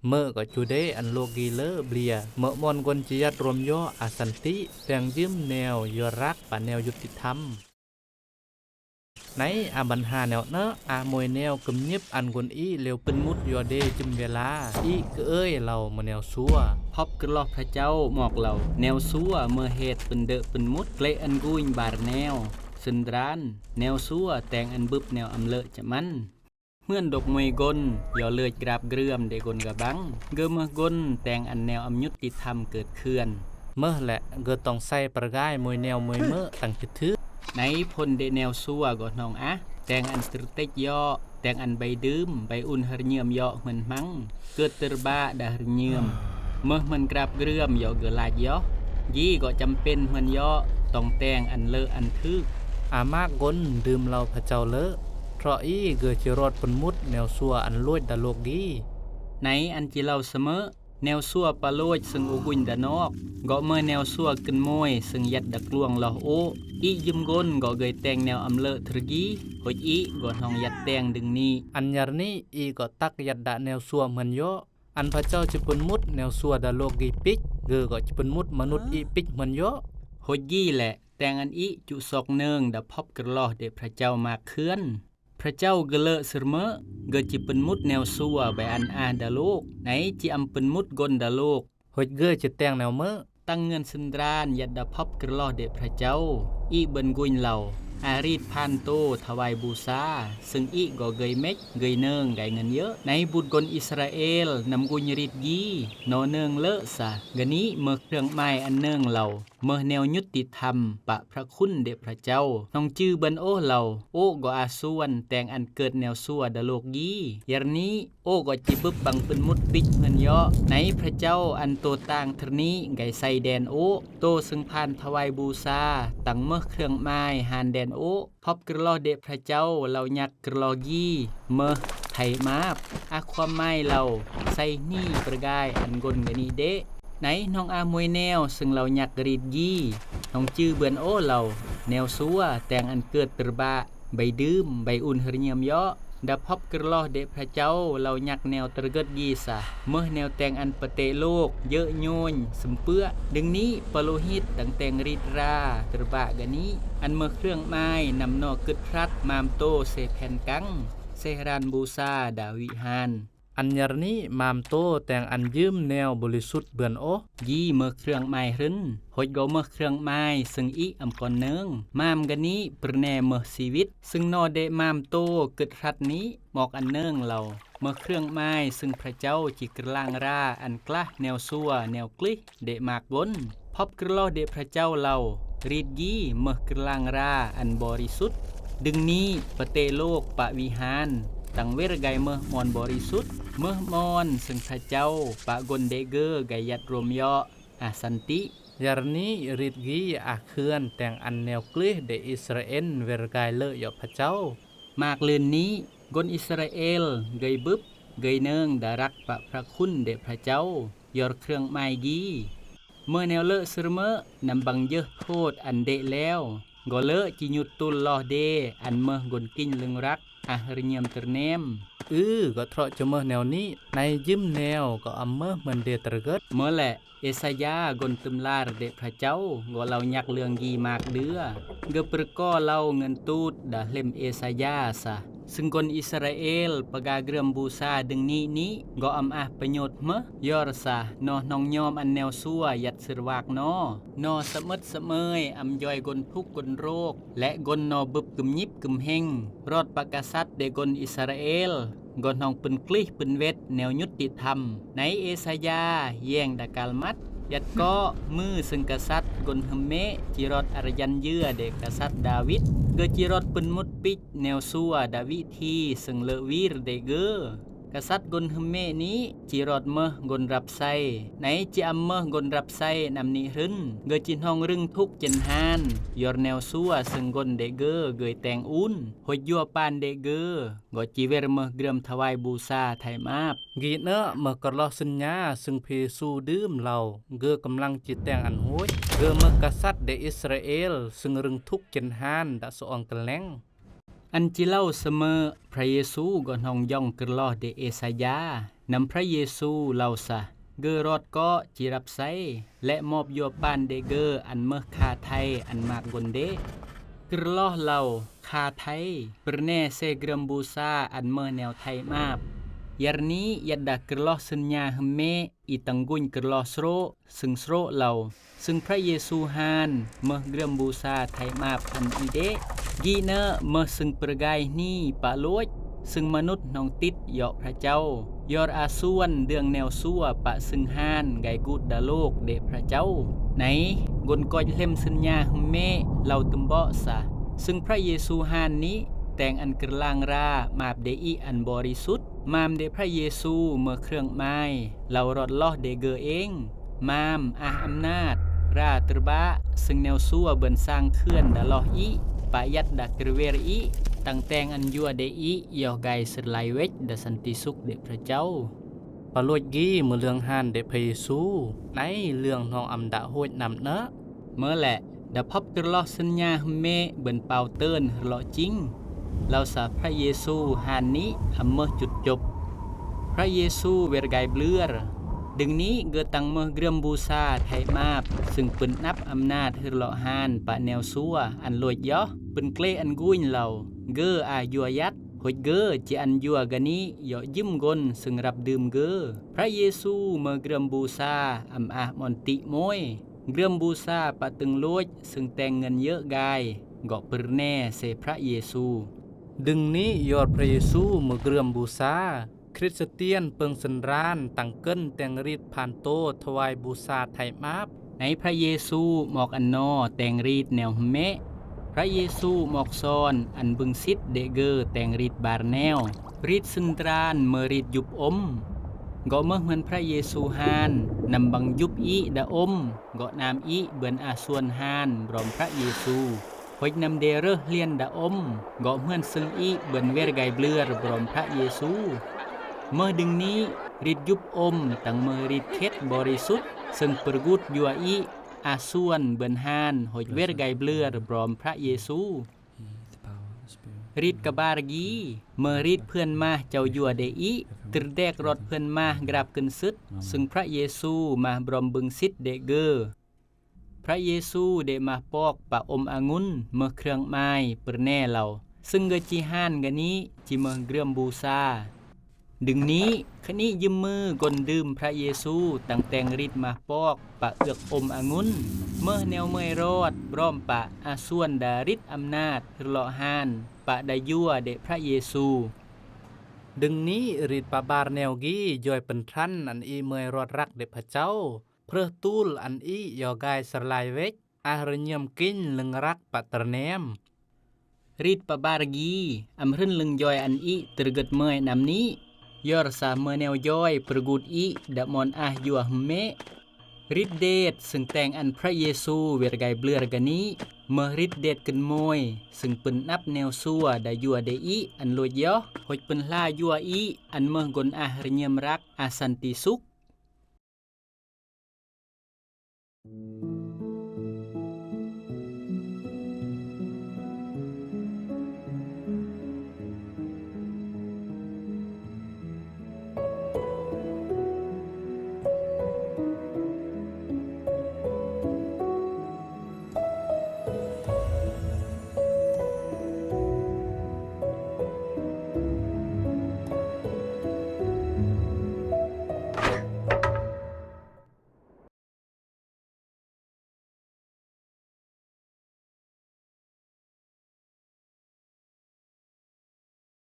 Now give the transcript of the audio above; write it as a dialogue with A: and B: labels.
A: เมื่อก็จูเดอันโลกีเลอเบียเมื่อมอนกนจียัดรวมย่ออาสันติแต่งยืมแนวยรักป่าแนวยุติธรรมในอาบันหาแนวเนอะอามวยแนวกึมยิบอันกนอีเลียวเป็นมุดยอเดจุมเวลาอีก็เอ้ยเรามาแนวซัว
B: พบกระลอกพระเจ้าหมอกเหล่าแนวซัวเมื่อเหตุเป็นเดเป็นมุดเกลอันกุยบาร์แนวสินดรานแนวซัวแต่งอันบึบแนวอำเลอะจะมันเมื่อนดกมวยกลย่อเลือดกราบเกลือมได้กลกระบังเกือเมื่อกลแต่งอันแนวอำยุติธรรมเกิดเคลื่อน
A: เมื่อแหละเกิดต้องใส่ประกายมวยแนวมวยเมื่อตั้งคิดทึก
B: ในพลเดแนวซัวก็น้องอะแต่งอันสตรเต็กย่อแต่งอันใบดื่มใบอุ่นหรเนียมย่อเหมือนมั้งเกิดตรบ้าดาหรเนียมเมื่อมันกราบเกลือมย่อเกิดลายย่อยี่ก็จำเป็นเหมือนย่อต้องแต่งอันเลอะอันทึก
A: อามากกนดื่มเราพระเจ้าเลอะเพราะอีเกิดจะรอดปนมุดแนวซัวอันลวยดาโลกดี
B: ในอันจีเราเสมอแนวซัวปลาโลยซึ่งอุกุนดานอกก็เมื่อแนวซัวขึ้นมวยซึ่งยัดดักลวงลอโออียืมกนก็เกยแต่งแนวอำเลอะทรกีหอยอีก็น้องยัดแต่งดึงนี้
A: อันยารนี้อีก็ตักยัดดาแนวซัวเหมือนย่ออันพระเจ้าจะปนมุดแนวซัวดาโลกีปิกเกก็จะปนมุดมนุษย์อีปิกเหมือนย่อ
B: หอยยี่แหละแต่งอันอีจุศอกเนืองดาพบกระลอเดพระเจ้ามาเคลื่อนพระเจ้าเกลอเสมอเกจิเป็นมุดแนวซัวใบอันอาดาโลกไหนจีอำเป็นมุดกนดาโลก
A: หอยเกจะแต่งแนวเมื่อ
B: ตั้งเงินสินดรานยัดดาพบกระลอเดพระเจ้าอีเบินกุยเหล่าอารีดพันโตถวายบูชาซึ่งอีก็เกยเม็ดเกยเนืองไกเงินเยอะในบุตรกนอิสราเอลนำกุญริดยีโนเนืองเลอะซะกะนี้เมื่อเครื่องไม้อันเนืองเหล่าเมื่อแนวยุติธรรมปะพระคุณเดชพระเจ้าน้องจื้อเบินโอเหล่าโอก็อาส่วนแต่งอันเกิดแนวซัวดาโลกยียารนี้โอก็จิบึบบังเป็นมุดปิกเงินเยาะในพระเจ้าอันโตต่างทนี้ไก่ใส่แดนโอโตซึ่งผ่านถวายบูชาตั้งเมื่อเครื่องไม้หานแดนโอพบกระลอเดชพระเจ้าเรายักกระลอยีเมื่อไทยมาบอาความไม้เราใส่นี่ประกายอันกลกันนี้เดไหนน้องอามวยแนวซึ่งเรายักรีดยี่น้องจื้อเบือนโอเราแนวซัวแต่งอันเกิดตรบะใบดื่มใบอุ่นหรเนียมย่อดับพบกระลอเดชพระเจ้าเรายักแนวตรเกิดยีสะเมื่อแนวแต่งอันปเตโลกเยอะโยนสมเปื้อดึงนี้ปโลหิตตั้งแต่งรีดราตรบะกันนี้อันเมื่อเครื่องไม้นำนอกกึดพรัดมามโตเสแผ่นกังเซรานบูซาดาวิฮาน
A: อันยารนี้มามโตแต่งอันยืมแนวบริสุทธิ์เบือนโอ
B: ยี่เมื่อเครื่องไม้รึนหดโกเมื่อเครื่องไม้ซึ่งอีอำก่อนเนืองมามกันนี้ปรแนเมื่อชีวิตซึ่งนอเดมามโตเกิดรัดนี้หมอกอันเนืองเราเมื่อเครื่องไม้ซึ่งพระเจ้าจิกลางราอันกล้าแนวซัวแนวกลิเดมากบนพบกระลอเดพระเจ้าเรารีดยี่เมื่อกลางราอันบริสุทธิ์ดึงนี้ปเตโลกปะวิหารตั้งเวรไกเมื่อมอนบริสุทธิ์เมื่อมอนซึ่งพระเจ้าปะกนเดเกอร์ไกยัดรวมย่ออาสันติ
A: ยารนี้ริดกีอาเคลื่อนแต่งอันแนวกลิเดอิสราเอลเวรกายเลอยพระเจ้าม
B: ากเลือนนี้กนอิสราเอลเกยบึบเกยเนืองดารักปะพระคุณเดพระเจ้ายอดเครื่องไม้ยีเมื่อแนวเลอะเสมอนำบังเยอะโทษอันเดแล้วก็เลอะจิยุดตุลลอเดอันเมื่อกนกินลึงรักอาหริยมตรเนม
A: ก็เพราะจะเมื่อแนวนี้ในยืมแนวก็อำเมื่อมันเดตรเกิด
B: เมื่อแหละเอสายากนตุมลาเดพระเจ้าก็เรายักเลืองยีมากเดือเกปรก็เราเงินตูดดาเล่มเอสายาซะซึ่งคนอิสราเอลประกาเกรมบูชาดึงนี้ก็อำอาประโยชน์เมื่อยอรซานอนองยอมอันแนวซัวยัดสรวากนอสมดเสมยอำย่อยกนทุกกนโรคและกนนอบึบกึมยิบกึมเฮงรอดประกาศเดกนอิสราเอลกนนองเป็นกลิเป็นเวทแนวยุติธรรมในเอสายาแย่งดากาลมัดยัดก็มือซึ่งกษัตริย์กนหเมจิรอดอารยันเยื่อเด็กกษัตริย์ดาวิดเกจิรอดเป็นมุดปิกแนวซัวดาวิธีซึ่งเลวีรเดเกอกษัตริย์กนหเมนี้จิรอดเมื่อกนรับไซไหนจิอัมเมื่อกนรับไซนำนิรึนเกจินห้องรึงทุกเจนฮานยอร์แนวซัวซึ่งกนเดเกอเกยแตงอุ่นหอยยัวปานเดเกอกจิเวรเมื่อเกรมถวายบูชาไทยมาบ
A: กีเนอะเมื่อกรอสัญญาซึ่งเพสูดื่มเราเกอกำลังจิตแต่งอันโหยเกอเมื่อกษัตริย์เดอิสราเอลซึ่งรึงทุกเจนฮานดะสองกันแลง
B: อันจิเล่าเสมอพระเยซูก็น้องย่องกระลอเดเอสายา นำพระเยซูเหล่าซะเกอรอดก็จิรับไซและมอบยัวปานเดเกออันเมื่อคาไทยอันมากกนเดกระล้อเหล่าคาไทยปรแน่เซกรมบูซาอันเมื่อแนวไทยมาบยารนี้ยัดดักกระล้อสัญญาหเมอีตังกุญกระล้อสโรซึ่งสโรเหล่าซึ่งพระเยซูฮานเมื่อกรมบูซาไทยมาบอันอีเดกีเนเมื่อซึ่งประกายนี้ปะลวดซึ่งมนุษย์น้องติดเหยาะพระเจ้ายอดอาส่วนเดืองแนวซั่วปะซึ่งฮานไกกูดดาโลกเดพระเจ้าไหนกลกอยเล่มสัญญาหเมเหล่าตุมเบาะซะซึ่งพระเยซูฮานนี้แต่งอันกระลางรามาบเดอีอันบริสุทธิ์มามเดพระเยซูเมื่อเครื่องไม้เรารอดล้อเดเกอเองมามอำนาจราตรบะซึ่งแนวซั่วเบิ่นสร้างเคลื่อนดาลออีปายัดดักกระเวรอีตั้งแต่งอันยัวเดอียอไกสลายเวชดสันติสุขเดพระเจ้า
A: ปะลวดกี้มือเรื่องหานเดพระเยซูในเรื่องน้องอำดาโหดนำเนะ
B: เมื่อแหละดาพบกระลอสัญญาเมเบิ่นเป่าเติ้นหลอจริงเราสาพระเยซูหานนี้อำเมื่อจุดจบพระเยซูเวรไกเบลือดึงนี้เกิดตั้งเมื่อกรมบูซาไทยมาบซึ่งปืนนับอำนาจหลอหานปะแนวซัวอันลอยย่อปืนเกลอันกุญเหล่าเกออายัวยัดหดเกอจีอันยัวกะนี้ย่อยิ้มกนซึ่งรับดื่มเกอพระเยซูเมื่อกรมบูซาอำอาหมอนติมวยกรมบูซาปะตึงลวดซึ่งแต่งเงินเยอะกายก็ปรแน่เสพระเยซู
A: ดึงนี้ยอดพระเยซูมือกรมบูซาคริสเตียนเปิงสันรานตั้งเกินแต่งรีดผ่านโตถวายบูชาไทยมาบ
B: ในพระเยซูหมอกอันนอแต่งรีดแนวเมะพระเยซูหมอกซอนอันบึงซิดเดเกอแต่งรีดบาร์แนวรีดสันตรานเมื่อรีดยุบอมก็เมื่อเหมือนพระเยซูฮานนำบังยุบอีดาอมก็นามอีเบือนอาส่วนฮานรอมพระเยซูหอยนำเดเรเลียนดาอมก็เหมือนซึ่งอีเบือนเวรไกเบลือรอมพระเยซูเมื่อดึงนี้ริดยุบอมตั้งเมื่อริดเค็ดบริสุทธิ์ซึ่งประกุดยัวอีอาส่วนเบินฮานหอยเวรไกเบลือบรอมพระเยซูริดกบารกีเมื่อริดเพื่อนมาเจ้ายัวเดอีตรแดกรถเพื่อนมากราบขึ้นซึดซึ่งพระเยซูมาบรอมบึงซิดเดเกอพระเยซูเดมาปอกปะอมองุ่นเมื่อเครื่องไม้เปรแน่เหล่าซึ่งเกจีฮานกะนี้จิเมื่อเกลื่อมบูซาดึงนี้ขณียืมมือกลดื่มพระเยซูตั้งแต่งฤทธิ์มาปอกปะเอือกอมองุ่นเมื่อแนวเมื่อรอดบร้อมปะอาส่วนดาฤทธิ์อำนาจหล่อหานปะดายัวเดพระเยซู
A: ดึงนี้ฤทธิ์ปะบาร์แนวกี้ย่อยเป็นทันอันอีเมื่อรอดรักเดพระเจ้าเพื่อตูลอันอียอกายสลายเวกอาหารยมกินลึงรักปะตรเนม
B: ฤทธิ์ปะบาร์กีอำรึนลึงย่อยอันอีตรกดเมื่อนำนี้ยอรสาเมื่อแนวย่อยประกุดอีดะมอนอายัวเมฤทธิเดชซึ่งแต่งอันพระเยซูเวรไกเบลือกะนี้เมื่อฤทธิเดชกันมวยซึ่งเป็นนับแนวซัวดายัวเดอีอันลอยย่อหดเป็นลายัวอีอันเมื่อกลอาหารยมรักอาสันติสุข